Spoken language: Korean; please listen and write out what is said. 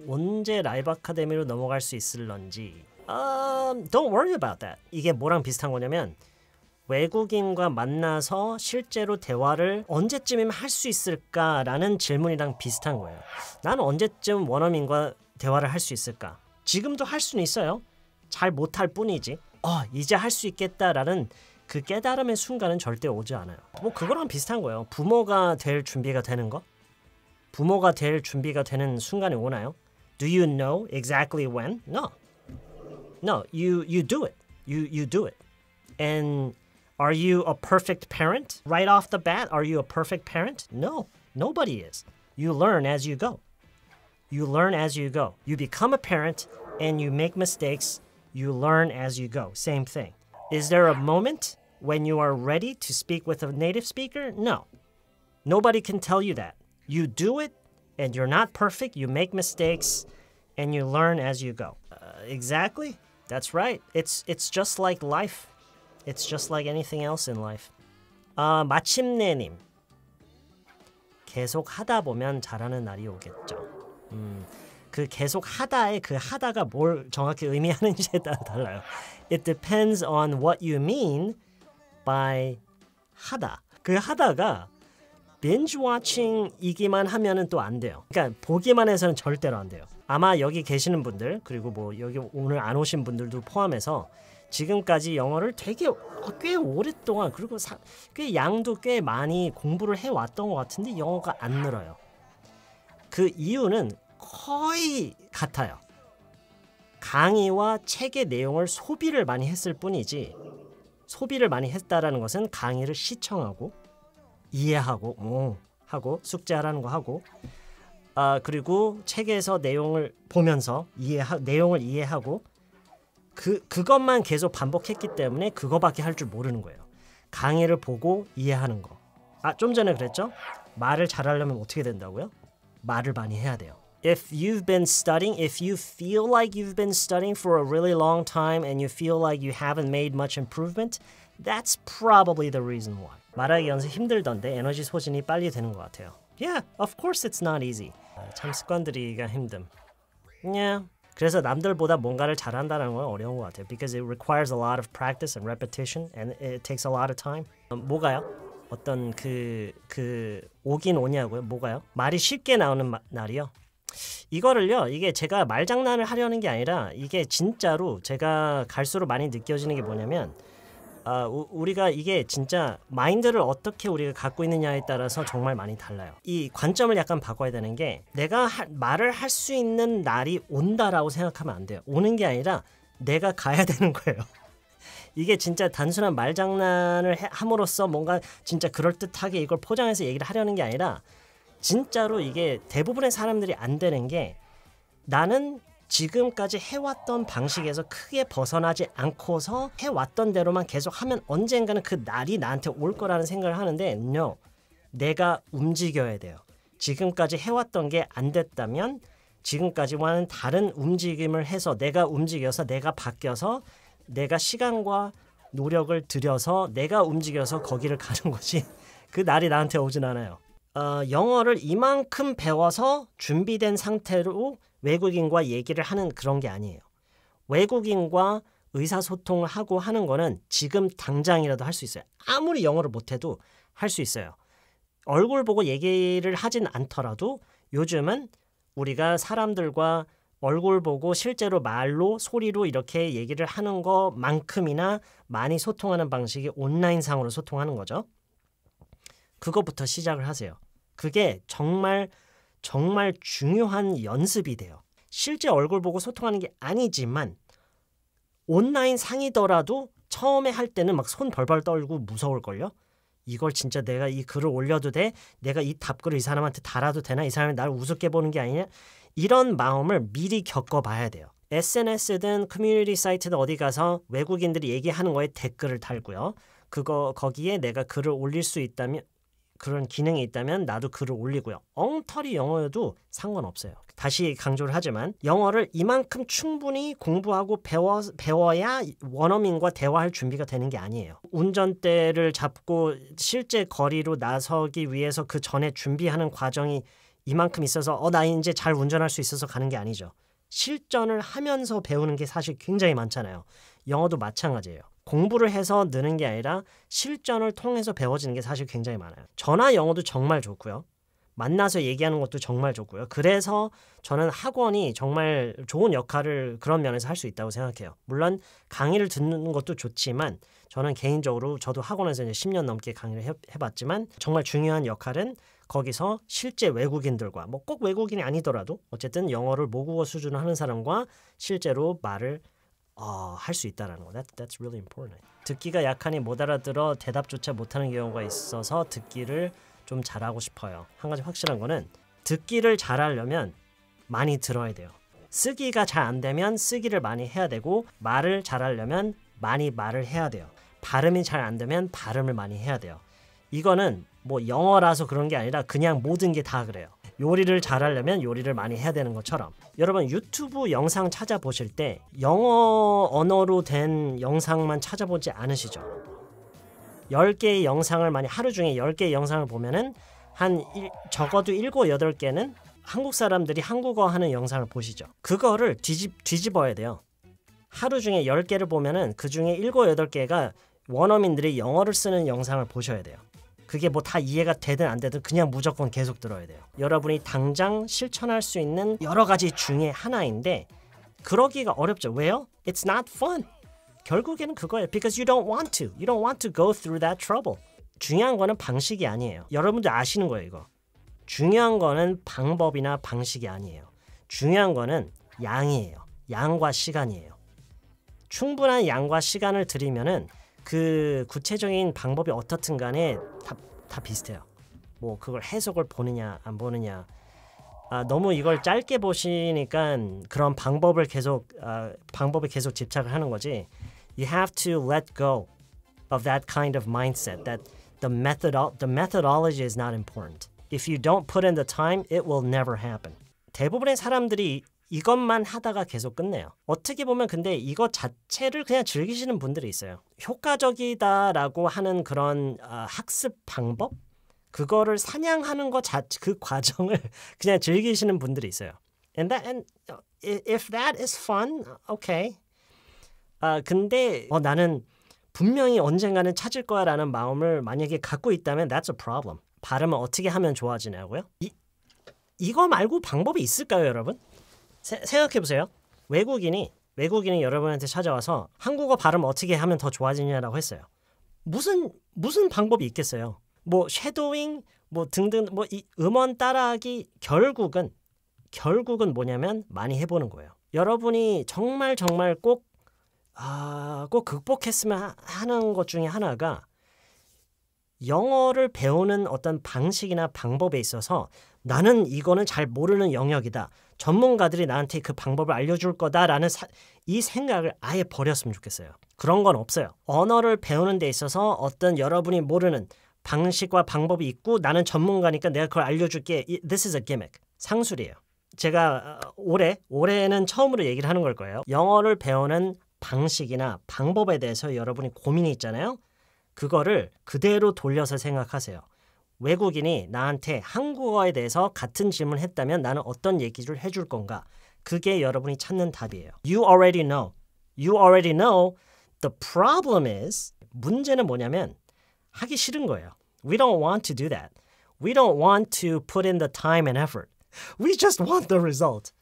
언제 라이브 아카데미로 넘어갈 수 있을런지. Don't worry about that. 이게 뭐랑 비슷한 거냐면 외국인과 만나서 실제로 대화를 언제쯤이면 할 수 있을까라는 질문이랑 비슷한 거예요. 나는 언제쯤 원어민과 대화를 할 수 있을까? 지금도 할 수는 있어요. 잘 못할 뿐이지. 이제 할 수 있겠다라는 그 깨달음의 순간은 절대 오지 않아요. 뭐 그거랑 비슷한 거예요. 부모가 될 준비가 되는 거? 부모가 될 준비가 되는 순간이 오나요? Do you know exactly when? No. No, you do it. You do it. And are you a perfect parent? Right off the bat, are you a perfect parent? No, nobody is. You learn as you go. You learn as you go. You become a parent and you make mistakes. You learn as you go. Same thing. Is there a moment when you are ready to speak with a native speaker? No. Nobody can tell you that. You do it and you're not perfect. You make mistakes and you learn as you go. Exactly. That's right. It's just like life. It's just like anything else in life. 마침내님. 계속 하다 보면 잘하는 날이 오겠죠. 그 계속 하다의 그 하다가 뭘 정확히 의미하는지에 따라 달라요. It depends on what you mean by 하다. 그 하다가 binge watching이기만 하면은 또 안 돼요. 그러니까 보기만 해서는 절대로 안 돼요. 아마 여기 계시는 분들 그리고 뭐 여기 오늘 안 오신 분들도 포함해서 지금까지 영어를 되게 꽤 오랫동안 그리고 꽤 양도 꽤 많이 공부를 해왔던 것 같은데 영어가 안 늘어요. 그 이유는 거의 같아요. 강의와 책의 내용을 소비를 많이 했을 뿐이지 소비를 많이 했다라는 것은 강의를 시청하고 이해하고 하고 숙제하라는 거 하고 그리고 책에서 내용을 보면서 내용을 이해하고 그것만 계속 반복했기 때문에 그거밖에 할 줄 모르는 거예요. 강의를 보고 이해하는 거. 좀 전에 그랬죠? 말을 잘하려면 어떻게 된다고요? 말을 많이 해야 돼요. If you've been studying, if you feel like you've been studying for a really long time and you feel like you haven't made much improvement, that's probably the reason why. 말하기 연습 힘들던데 에너지 소진이 빨리 되는 것 같아요. Yeah, of course it's not easy. 참 습관들이기가 힘듦. Yeah. 그래서 남들보다 뭔가를 잘한다는 건 어려운 것 같아요. Because it requires a lot of practice and repetition and it takes a lot of time. 뭐가요? 어떤 오긴 오냐고요? 뭐가요? 말이 쉽게 나오는 날이요? 이거를요. 이게 제가 말장난을 하려는 게 아니라 이게 진짜로 제가 갈수록 많이 느껴지는 게 뭐냐면 우리가 이게 진짜 마인드를 어떻게 우리가 갖고 있느냐에 따라서 정말 많이 달라요. 이 관점을 약간 바꿔야 되는 게 내가 말을 할 수 있는 날이 온다라고 생각하면 안 돼요. 오는 게 아니라 내가 가야 되는 거예요. 이게 진짜 단순한 말장난을 함으로써 뭔가 진짜 그럴듯하게 이걸 포장해서 얘기를 하려는 게 아니라 진짜로 이게 대부분의 사람들이 안 되는 게 나는 지금까지 해왔던 방식에서 크게 벗어나지 않고서 해왔던 대로만 계속 하면 언젠가는 그 날이 나한테 올 거라는 생각을 하는데 no, 내가 움직여야 돼요. 지금까지 해왔던 게 안 됐다면 지금까지와는 다른 움직임을 해서 내가 움직여서 내가 바뀌어서 내가 시간과 노력을 들여서 내가 움직여서 거기를 가는 거지 그 날이 나한테 오진 않아요. 영어를 이만큼 배워서 준비된 상태로 외국인과 얘기를 하는 그런 게 아니에요. 외국인과 의사소통을 하고 하는 거는 지금 당장이라도 할 수 있어요. 아무리 영어를 못해도 할 수 있어요. 얼굴 보고 얘기를 하진 않더라도 요즘은 우리가 사람들과 얼굴 보고 실제로 말로 소리로 이렇게 얘기를 하는 것만큼이나 많이 소통하는 방식이 온라인상으로 소통하는 거죠. 그것부터 시작을 하세요. 그게 정말 중요한 연습이 돼요. 실제 얼굴 보고 소통하는 게 아니지만 온라인 상이더라도 처음에 할 때는 막 손 벌벌 떨고 무서울걸요? 이걸 진짜 내가 이 글을 올려도 돼? 내가 이 답글을 이 사람한테 달아도 되나? 이 사람이 나를 우습게 보는 게 아니냐? 이런 마음을 미리 겪어봐야 돼요. SNS든 커뮤니티 사이트든 어디 가서 외국인들이 얘기하는 거에 댓글을 달고요. 거기에 내가 글을 올릴 수 있다면 그런 기능이 있다면 나도 글을 올리고요. 엉터리 영어여도 상관없어요. 다시 강조를 하지만 영어를 이만큼 충분히 공부하고 배워야 원어민과 대화할 준비가 되는 게 아니에요. 운전대를 잡고 실제 거리로 나서기 위해서 그 전에 준비하는 과정이 이만큼 있어서 나 이제 잘 운전할 수 있어서 가는 게 아니죠. 실전을 하면서 배우는 게 사실 굉장히 많잖아요. 영어도 마찬가지예요. 공부를 해서 느는 게 아니라 실전을 통해서 배워지는 게 사실 굉장히 많아요. 전화 영어도 정말 좋고요. 만나서 얘기하는 것도 정말 좋고요. 그래서 저는 학원이 정말 좋은 역할을 그런 면에서 할 수 있다고 생각해요. 물론 강의를 듣는 것도 좋지만 저는 개인적으로 저도 학원에서 이제 10년 넘게 강의를 해봤지만 정말 중요한 역할은 거기서 실제 외국인들과 뭐 꼭 외국인이 아니더라도 어쨌든 영어를 모국어 수준으로 하는 사람과 실제로 말을 할 수 있다라는 거. That's really important. 듣기가 약하니 못 알아들어 대답조차 못하는 경우가 있어서 듣기를 좀 잘하고 싶어요. 한 가지 확실한 거는 듣기를 잘하려면 많이 들어야 돼요. 쓰기가 잘 안 되면 쓰기를 많이 해야 되고 말을 잘하려면 많이 말을 해야 돼요. 발음이 잘 안 되면 발음을 많이 해야 돼요. 이거는 뭐 영어라서 그런 게 아니라 그냥 모든 게 다 그래요. 요리를 잘하려면 요리를 많이 해야 되는 것처럼 여러분 유튜브 영상 찾아보실 때 영어 언어로 된 영상만 찾아보지 않으시죠? 10개의 영상을 하루 중에 10개의 영상을 보면은 적어도 7, 8개는 한국 사람들이 한국어 하는 영상을 보시죠. 그거를 뒤집어야 돼요. 하루 중에 10개를 보면은 그 중에 7, 8개가 원어민들이 영어를 쓰는 영상을 보셔야 돼요. 그게 뭐 다 이해가 되든 안 되든 그냥 무조건 계속 들어야 돼요. 여러분이 당장 실천할 수 있는 여러 가지 중에 하나인데 그러기가 어렵죠. 왜요? It's not fun. 결국에는 그거예요. Because you don't want to. You don't want to go through that trouble. 중요한 거는 방식이 아니에요. 여러분들 아시는 거예요, 이거. 중요한 거는 방법이나 방식이 아니에요. 중요한 거는 양이에요. 양과 시간이에요. 충분한 양과 시간을 들이면은 그 구체적인 방법이 어떻든 간에 다 비슷해요. 뭐 그걸 해석을 보느냐 안 보느냐 너무 이걸 짧게 보시니까 그런 방법에 계속 집착을 하는 거지. You have to let go of that kind of mindset that the methodology is not important. If you don't put in the time, it will never happen. 대부분의 사람들이 이것만 하다가 계속 끝내요. 어떻게 보면 근데 이것 자체를 그냥 즐기시는 분들이 있어요. 효과적이다라고 하는 그런 학습 방법? 그거를 사냥하는 그 과정을 그냥 즐기시는 분들이 있어요. And if that is fun, okay. 근데 나는 분명히 언젠가는 찾을 거야라는 마음을 만약에 갖고 있다면 that's a problem. 발음을 어떻게 하면 좋아지냐고요? 이거 말고 방법이 있을까요, 여러분? 생각해보세요. 외국인이 여러분한테 찾아와서 한국어 발음 어떻게 하면 더 좋아지냐라고 했어요. 무슨 방법이 있겠어요? 뭐 쉐도잉 뭐 등등 뭐 이 음원 따라하기 결국은 뭐냐면 많이 해보는 거예요. 여러분이 정말 꼭 극복했으면 하는 것 중에 하나가 영어를 배우는 어떤 방식이나 방법에 있어서 나는 이거는 잘 모르는 영역이다. 전문가들이 나한테 그 방법을 알려줄 거다라는 이 생각을 아예 버렸으면 좋겠어요. 그런 건 없어요. 언어를 배우는 데 있어서 어떤 여러분이 모르는 방식과 방법이 있고 나는 전문가니까 내가 그걸 알려줄게. This is a gimmick. 상술이에요. 제가 올해는 처음으로 얘기를 하는 걸 거예요. 영어를 배우는 방식이나 방법에 대해서 여러분이 고민이 있잖아요. 그거를 그대로 돌려서 생각하세요. 외국인이 나한테 한국어에 대해서 같은 질문을 했다면 나는 어떤 얘기를 해줄 건가? 그게 여러분이 찾는 답이에요. You already know. The problem is 문제는 뭐냐면 하기 싫은 거예요. We don't want to do that. We don't want to put in the time and effort. We just want the result.